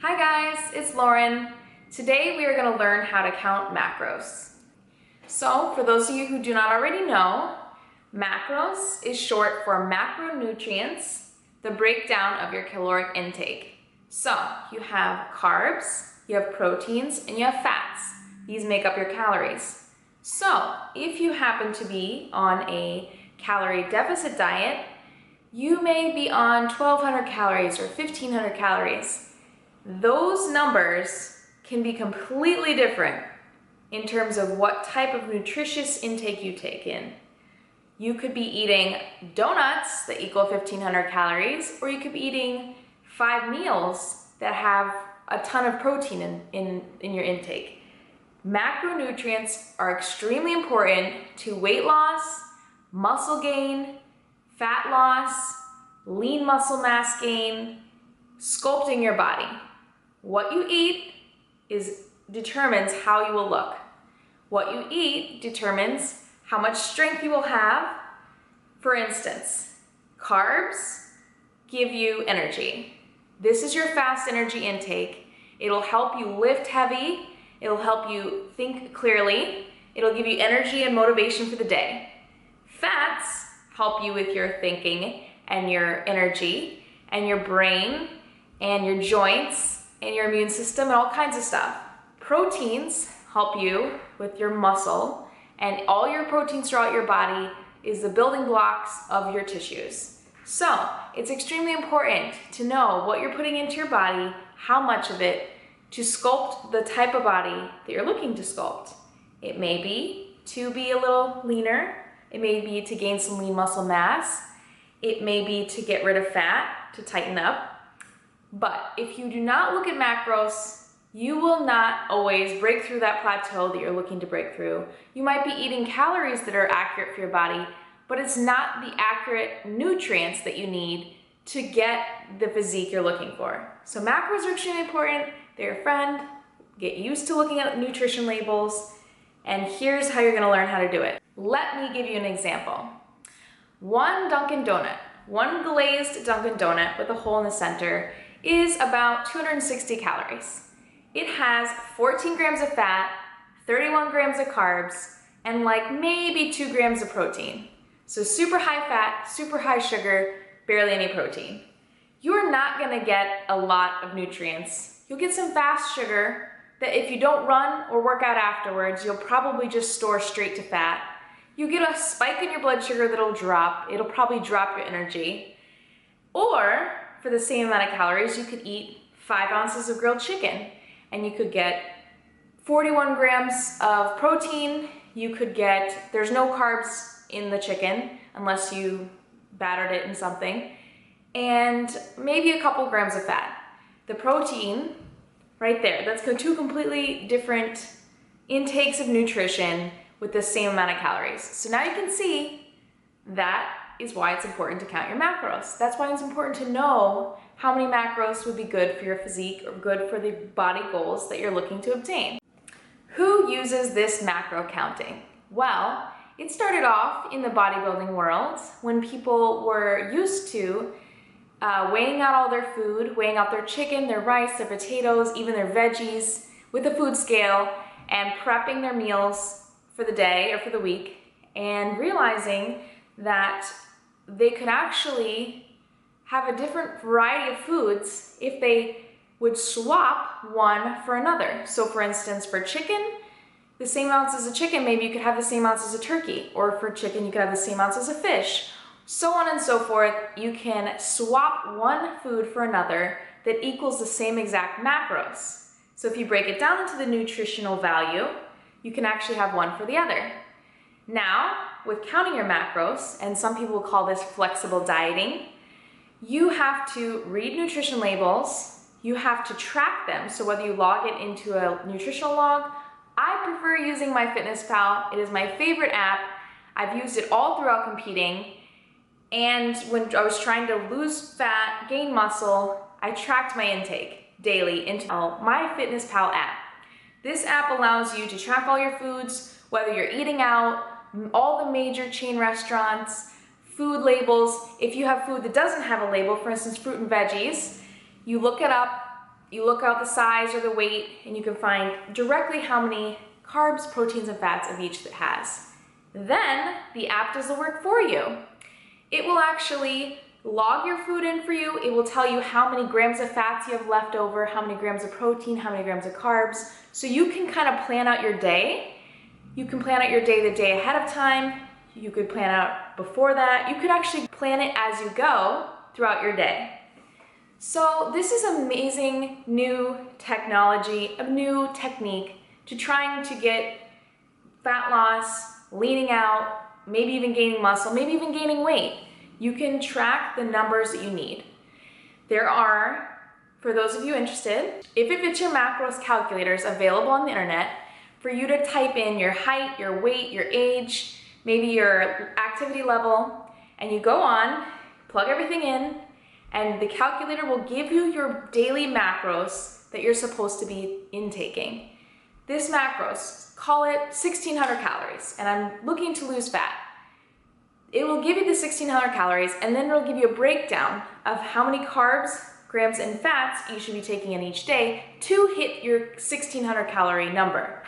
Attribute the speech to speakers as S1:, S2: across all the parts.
S1: Hi guys, it's Lauren. Today we are going to learn how to count macros. So for those of you who do not already know, macros is short for macronutrients, the breakdown of your caloric intake. So you have carbs, you have proteins, and you have fats. These make up your calories. So if you happen to be on a calorie deficit diet, you may be on 1,200 calories or 1,500 calories. Those numbers can be completely different in terms of what type of nutritious intake you take in. You could be eating donuts that equal 1,500 calories, or you could be eating 5 meals that have a ton of protein in your intake. Macronutrients are extremely important to weight loss, muscle gain, fat loss, lean muscle mass gain, sculpting your body. What you eat determines how you will look. What you eat determines how much strength you will have. For instance, carbs give you energy. This is your fast energy intake. It'll help you lift heavy. It'll help you think clearly. It'll give you energy and motivation for the day. Fats help you with your thinking and your energy and your brain and your joints and your immune system and all kinds of stuff. Proteins help you with your muscle, and all your proteins throughout your body is the building blocks of your tissues. So it's extremely important to know what you're putting into your body, how much of it, to sculpt the type of body that you're looking to sculpt. It may be to be a little leaner. It may be to gain some lean muscle mass. It may be to get rid of fat, to tighten up. But if you do not look at macros, you will not always break through that plateau that you're looking to break through. You might be eating calories that are accurate for your body, but it's not the accurate nutrients that you need to get the physique you're looking for. So macros are extremely important. They're your friend. Get used to looking at nutrition labels, and here's how you're gonna learn how to do it. Let me give you an example. One Dunkin' Donut, one glazed Dunkin' Donut with a hole in the center is about 260 calories. It has 14 grams of fat, 31 grams of carbs, and like maybe 2 grams of protein. So super high fat, super high sugar, barely any protein. You're not gonna get a lot of nutrients. You'll get some fast sugar that if you don't run or work out afterwards, you'll probably just store straight to fat. You get a spike in your blood sugar that'll drop. It'll probably drop your energy. Or for the same amount of calories, you could eat 5 ounces of grilled chicken and you could get 41 grams of protein. You could get, there's no carbs in the chicken unless you battered it in something, and maybe a couple grams of fat. The protein right there, that's 2 completely different intakes of nutrition with the same amount of calories. So now you can see that is why it's important to count your macros. That's why it's important to know how many macros would be good for your physique or good for the body goals that you're looking to obtain. Who uses this macro counting? Well, it started off in the bodybuilding world when people were used to weighing out all their food, weighing out their chicken, their rice, their potatoes, even their veggies with a food scale, and prepping their meals for the day or for the week, and realizing that they could actually have a different variety of foods if they would swap one for another. So for instance, for chicken, the same ounces of chicken, maybe you could have the same ounces of turkey, or for chicken, you could have the same ounces of fish, so on and so forth. You can swap one food for another that equals the same exact macros. So if you break it down into the nutritional value, you can actually have one for the other. Now, with counting your macros, and some people call this flexible dieting, you have to read nutrition labels, you have to track them. So whether you log it into a nutritional log, I prefer using MyFitnessPal. It is my favorite app. I've used it all throughout competing. And when I was trying to lose fat, gain muscle, I tracked my intake daily into MyFitnessPal app. This app allows you to track all your foods, whether you're eating out, all the major chain restaurants, food labels. If you have food that doesn't have a label, for instance, fruit and veggies, you look it up You look out the size or the weight and you can find directly how many carbs, proteins, and fats of each that has. Then the app does the work for you. It will actually log your food in for you. It will tell you how many grams of fats you have left over, how many grams of protein, how many grams of carbs. So you can kind of plan out your day. You can plan out your day the day ahead of time. You could plan out before that. You could actually plan it as you go throughout your day. So this is amazing new technology, a new technique to trying to get fat loss, leaning out, maybe even gaining muscle, maybe even gaining weight. You can track the numbers that you need. There are, for those of you interested, if it fits your macros calculators available on the internet for you to type in your height, your weight, your age, maybe your activity level, and you go on, plug everything in, and the calculator will give you your daily macros that you're supposed to be intaking. This macros, call it 1,600 calories, and I'm looking to lose fat. It will give you the 1,600 calories, and then it'll give you a breakdown of how many carbs, grams, and fats you should be taking in each day to hit your 1,600 calorie number.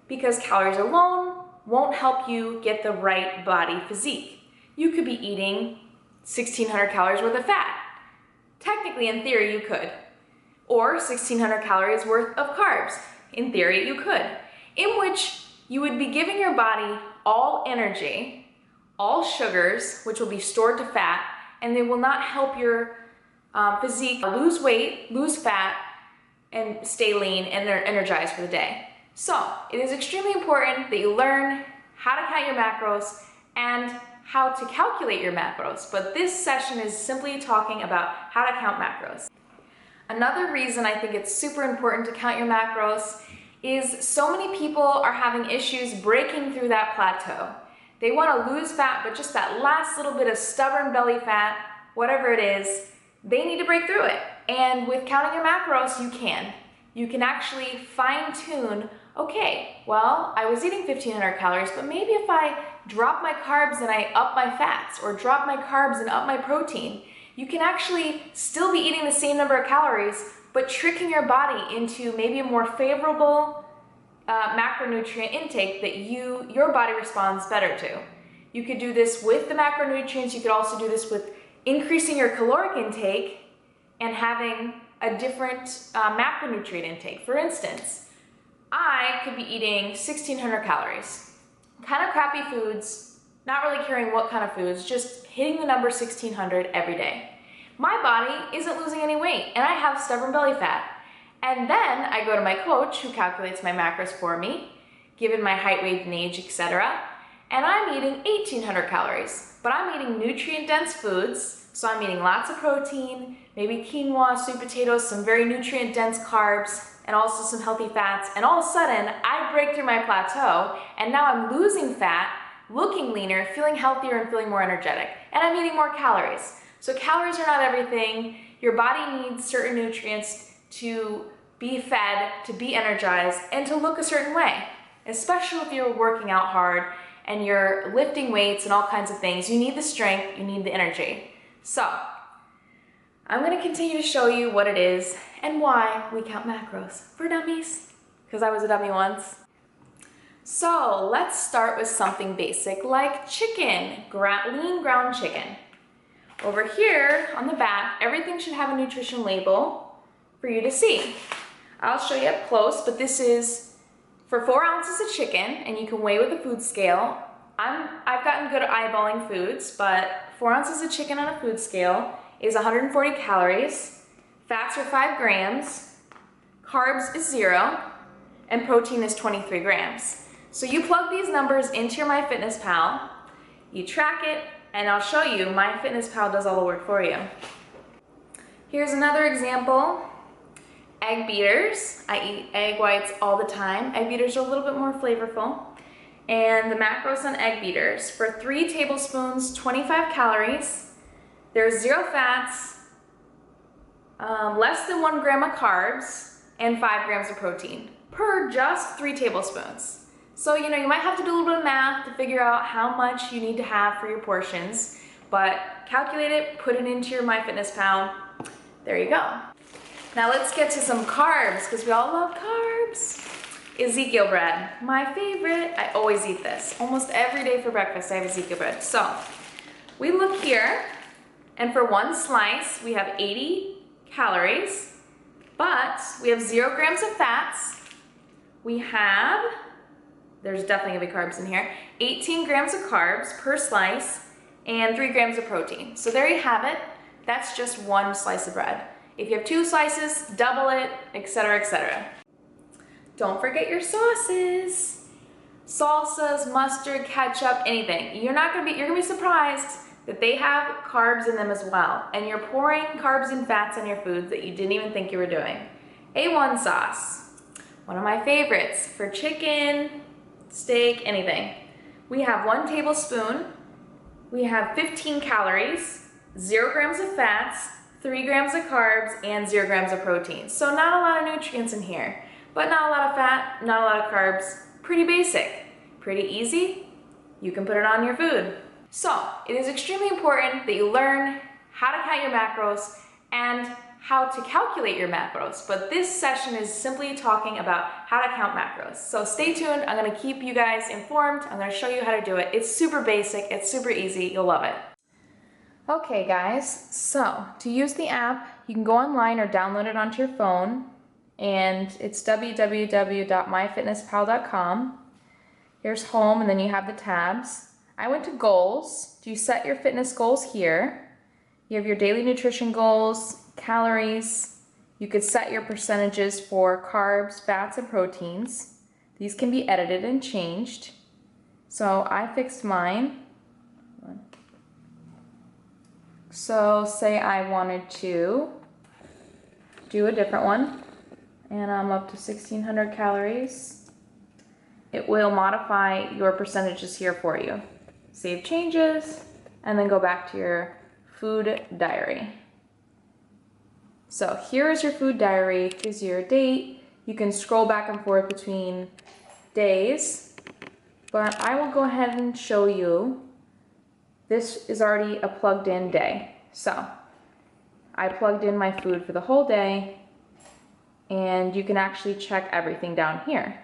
S1: Because calories alone won't help you get the right body physique. You could be eating 1,600 calories worth of fat. Technically, in theory, you could. Or 1,600 calories worth of carbs. In theory, you could. In which you would be giving your body all energy, all sugars, which will be stored to fat, and they will not help your physique lose weight, lose fat, and stay lean and they're energized for the day. So it is extremely important that you learn how to count your macros and how to calculate your macros, but this session is simply talking about how to count macros. Another reason I think it's super important to count your macros is so many people are having issues breaking through that plateau. They want to lose fat, but just that last little bit of stubborn belly fat, whatever it is, they need to break through it. And with counting your macros, you can. You can actually fine tune, okay, well, I was eating 1,500 calories, but maybe if I drop my carbs and I up my fats, or drop my carbs and up my protein, you can actually still be eating the same number of calories, but tricking your body into maybe a more favorable macronutrient intake that your body responds better to. You could do this with the macronutrients. You could also do this with increasing your caloric intake and having a different macronutrient intake. For instance, I could be eating 1,600 calories, kind of crappy foods, not really caring what kind of foods, just hitting the number 1,600 every day. My body isn't losing any weight and I have stubborn belly fat. And then I go to my coach who calculates my macros for me, given my height, weight, and age, etc. And I'm eating 1,800 calories, but I'm eating nutrient-dense foods. So I'm eating lots of protein, maybe quinoa, sweet potatoes, some very nutrient-dense carbs, and also some healthy fats. And all of a sudden, I break through my plateau, and now I'm losing fat, looking leaner, feeling healthier, and feeling more energetic. And I'm eating more calories. So calories are not everything. Your body needs certain nutrients to be fed, to be energized, and to look a certain way. Especially if you're working out hard and you're lifting weights and all kinds of things. You need the strength, you need the energy. So, I'm gonna continue to show you what it is and why we count macros for dummies, because I was a dummy once. So, let's start with something basic like chicken, lean ground chicken. Over here on the back, everything should have a nutrition label for you to see. I'll show you up close, but this is for 4 ounces of chicken, and you can weigh with a food scale. I've gotten good at eyeballing foods, but 4 ounces of chicken on a food scale is 140 calories, fats are 5 grams, carbs is 0, and protein is 23 grams. So you plug these numbers into your MyFitnessPal, you track it, and I'll show you, MyFitnessPal does all the work for you. Here's another example. Egg beaters. I eat egg whites all the time. Egg beaters are a little bit more flavorful. And the macros on egg beaters. For 3 tablespoons, 25 calories. There's 0 fats, less than 1 gram of carbs, and 5 grams of protein per just 3 tablespoons. So, you might have to do a little bit of math to figure out how much you need to have for your portions, but calculate it, put it into your MyFitnessPal. There you go. Now let's get to some carbs, because we all love carbs. Ezekiel bread, my favorite. I always eat this. Almost every day for breakfast I have Ezekiel bread. So we look here, and for one slice we have 80 calories, but we have 0 grams of fats. We have, there's definitely gonna be carbs in here, 18 grams of carbs per slice and 3 grams of protein. So there you have it. That's just one slice of bread. If you have 2 slices, double it, etc., etc. Don't forget your sauces. Salsas, mustard, ketchup, anything. You're gonna be surprised that they have carbs in them as well. And you're pouring carbs and fats on your foods that you didn't even think you were doing. A1 sauce, one of my favorites for chicken, steak, anything. We have 1 tablespoon. We have 15 calories, 0 grams of fats, 3 grams of carbs, and 0 grams of protein. So not a lot of nutrients in here, but not a lot of fat, not a lot of carbs. Pretty basic, pretty easy. You can put it on your food. So it is extremely important that you learn how to count your macros and how to calculate your macros. But this session is simply talking about how to count macros. So stay tuned, I'm gonna keep you guys informed. I'm gonna show you how to do it. It's super basic, it's super easy, you'll love it. Okay guys, so to use the app, you can go online or download it onto your phone, and it's www.myfitnesspal.com. Here's home, and then you have the tabs. I went to goals. You set your fitness goals here. You have your daily nutrition goals, calories. You could set your percentages for carbs, fats, and proteins. These can be edited and changed. So I fixed mine. So say I wanted to do a different one, and I'm up to 1600 calories. It will modify your percentages here for you. Save changes, and then go back to your food diary. So here is your food diary, gives you your date. You can scroll back and forth between days, but I will go ahead and show you. This is already a plugged in day. So I plugged in my food for the whole day, and you can actually check everything down here.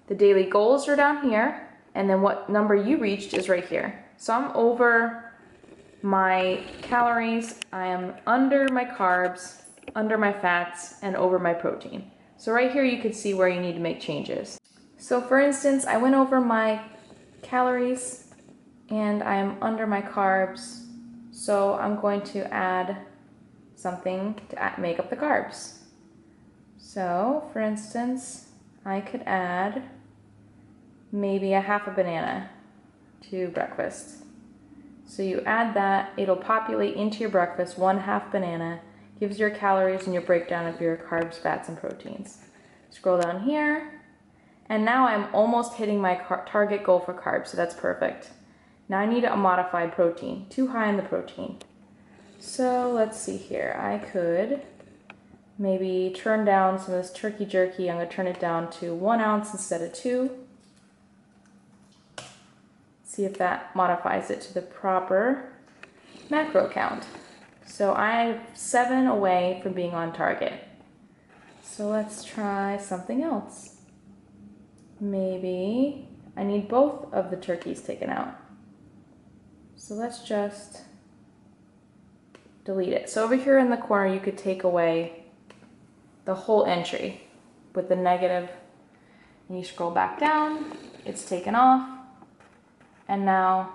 S1: The daily goals are down here, and then what number you reached is right here. So I'm over my calories, I am under my carbs, under my fats, and over my protein. So right here you can see where you need to make changes. So for instance, I went over my calories and I am under my carbs, so I'm going to add something to make up the carbs. So for instance, I could add maybe a half a banana to breakfast. So you add that, it'll populate into your breakfast, 1/2 banana, gives your calories and your breakdown of your carbs, fats, and proteins. Scroll down here, and now I'm almost hitting my target goal for carbs, so that's perfect. Now I need a modified protein, too high in the protein. So let's see here, I could maybe turn down some of this turkey jerky. I'm gonna turn it down to 1 ounce instead of 2. See if that modifies it to the proper macro count. So I'm 7 away from being on target. So let's try something else. Maybe I need both of the turkeys taken out. So let's just delete it. So over here in the corner, you could take away the whole entry with the negative, and you scroll back down, it's taken off, and now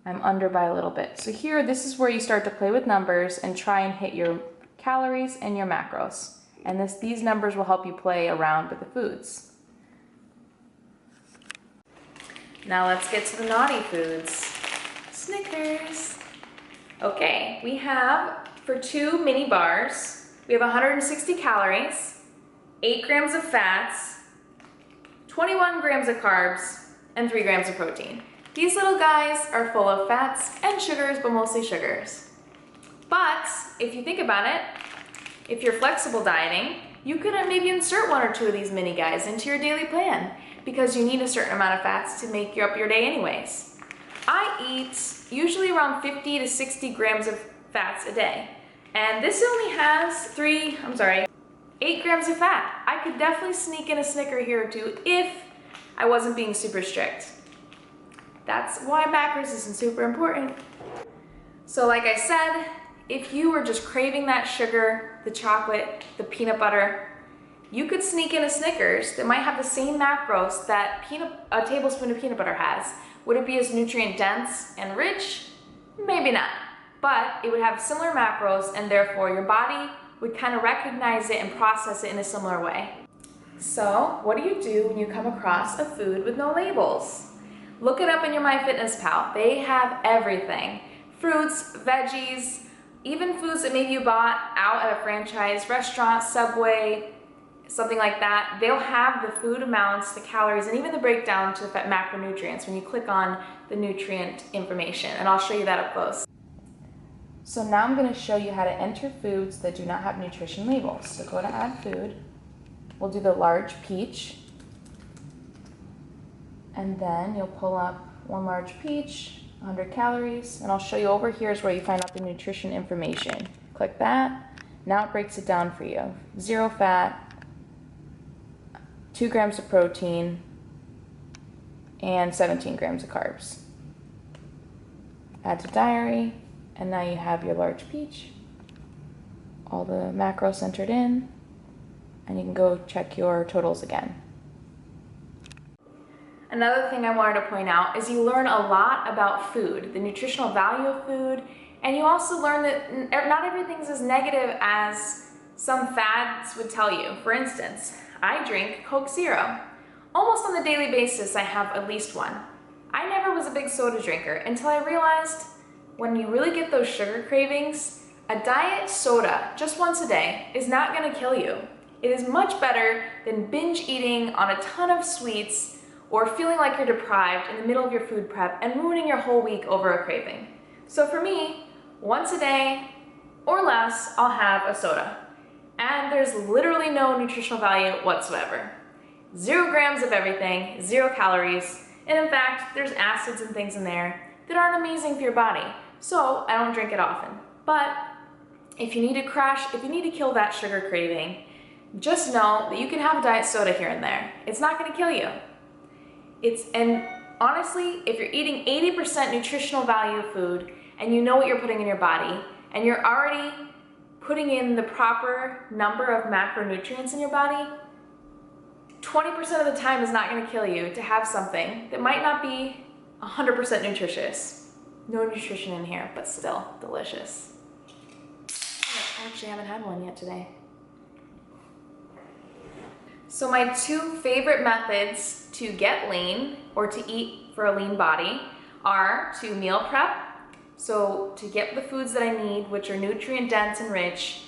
S1: I'm under by a little bit. So here, this is where you start to play with numbers and try and hit your calories and your macros. And these numbers will help you play around with the foods. Now let's get to the naughty foods. Snickers. Okay, we have, for 2 mini bars, we have 160 calories, 8 grams of fats, 21 grams of carbs, and 3 grams of protein. These little guys are full of fats and sugars, but mostly sugars. But if you think about it, if you're flexible dieting, you could maybe insert 1 or 2 of these mini guys into your daily plan, because you need a certain amount of fats to make up your day anyways. I eat usually around 50 to 60 grams of fats a day. And this only has 8 grams of fat. I could definitely sneak in a Snicker here or two if I wasn't being super strict. That's why macros isn't super important. So like I said, if you were just craving that sugar, the chocolate, the peanut butter, you could sneak in a Snickers that might have the same macros that a tablespoon of peanut butter has. Would it be as nutrient dense and rich? Maybe not. But it would have similar macros, and therefore your body would kind of recognize it and process it in a similar way. So what do you do when you come across a food with no labels? Look it up in your MyFitnessPal. They have everything. Fruits, veggies, even foods that maybe you bought out at a franchise restaurant, Subway, something like that. They'll have the food amounts, the calories, and even the breakdown to the macronutrients when you click on the nutrient information. And I'll show you that up close. So now I'm going to show you how to enter foods that do not have nutrition labels. So go to add food. We'll do the large peach. And then you'll pull up one large peach, 100 calories, and I'll show you over here is where you find out the nutrition information. Click that. Now it breaks it down for you. 0 fat, 2 grams of protein, and 17 grams of carbs. Add to diary, and now you have your large peach. All the macros entered in, and you can go check your totals again. Another thing I wanted to point out is you learn a lot about food, the nutritional value of food, and you also learn that not everything's as negative as some fads would tell you. For instance, I drink Coke Zero. Almost on a daily basis, I have at least one. I never was a big soda drinker until I realized when you really get those sugar cravings, a diet soda just once a day is not going to kill you. It is much better than binge eating on a ton of sweets or feeling like you're deprived in the middle of your food prep and ruining your whole week over a craving. So for me, once a day or less, I'll have a soda. And there's literally no nutritional value whatsoever. 0 grams of everything, 0 calories, and in fact, there's acids and things in there that aren't amazing for your body. So I don't drink it often. But if you need to crash, if you need to kill that sugar craving, just know that you can have a diet soda here and there. It's not gonna kill you. And honestly, if you're eating 80% nutritional value of food and you know what you're putting in your body and you're already putting in the proper number of macronutrients in your body, 20% of the time is not going to kill you to have something that might not be 100% nutritious. No nutrition in here, but still delicious. I actually haven't had one yet today. So my 2 favorite methods to get lean or to eat for a lean body are to meal prep. So to get the foods that I need, which are nutrient dense and rich,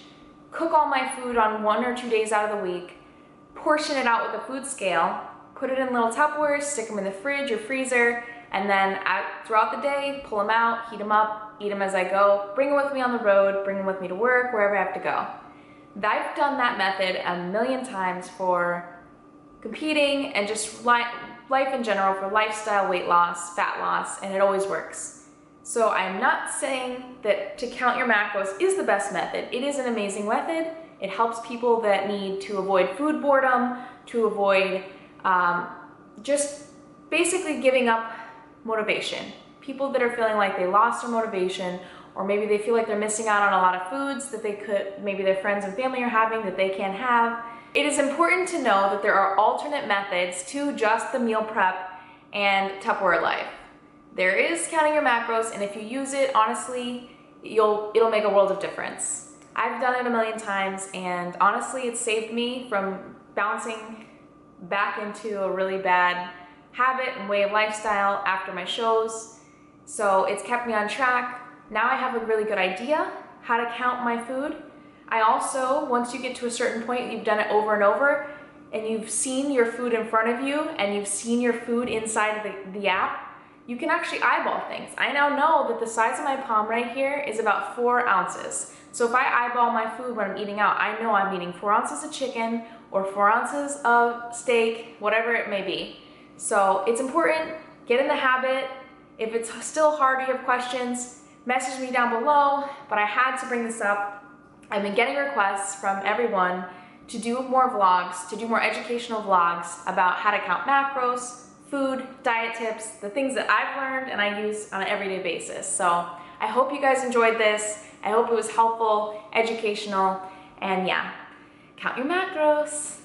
S1: cook all my food on 1 or 2 days out of the week, portion it out with a food scale, put it in little Tupperwares, stick them in the fridge or freezer, and then throughout the day, pull them out, heat them up, eat them as I go, bring them with me on the road, bring them with me to work, wherever I have to go. I've done that method a million times for competing and just life in general, for lifestyle, weight loss, fat loss, and it always works. So I'm not saying that to count your macros is the best method. It is an amazing method. It helps people that need to avoid food boredom, to avoid just basically giving up motivation. People that are feeling like they lost their motivation, or maybe they feel like they're missing out on a lot of foods that maybe their friends and family are having that they can't have. It is important to know that there are alternate methods to just the meal prep and Tupperware life. There is counting your macros, and if you use it, honestly, it'll make a world of difference. I've done it a million times, and honestly, it saved me from bouncing back into a really bad habit and way of lifestyle after my shows. So it's kept me on track. Now I have a really good idea how to count my food. I also, once you get to a certain point, you've done it over and over, and you've seen your food in front of you, and you've seen your food inside of the app, you can actually eyeball things. I now know that the size of my palm right here is about 4 ounces. So if I eyeball my food when I'm eating out, I know I'm eating 4 ounces of chicken or 4 ounces of steak, whatever it may be. So it's important, get in the habit. If it's still hard or you have questions, message me down below, but I had to bring this up I've been getting requests from everyone to do more vlogs, to do more educational vlogs about how to count macros, food, diet tips, the things that I've learned and I use on an everyday basis. So I hope you guys enjoyed this. I hope it was helpful, educational, and yeah, count your macros.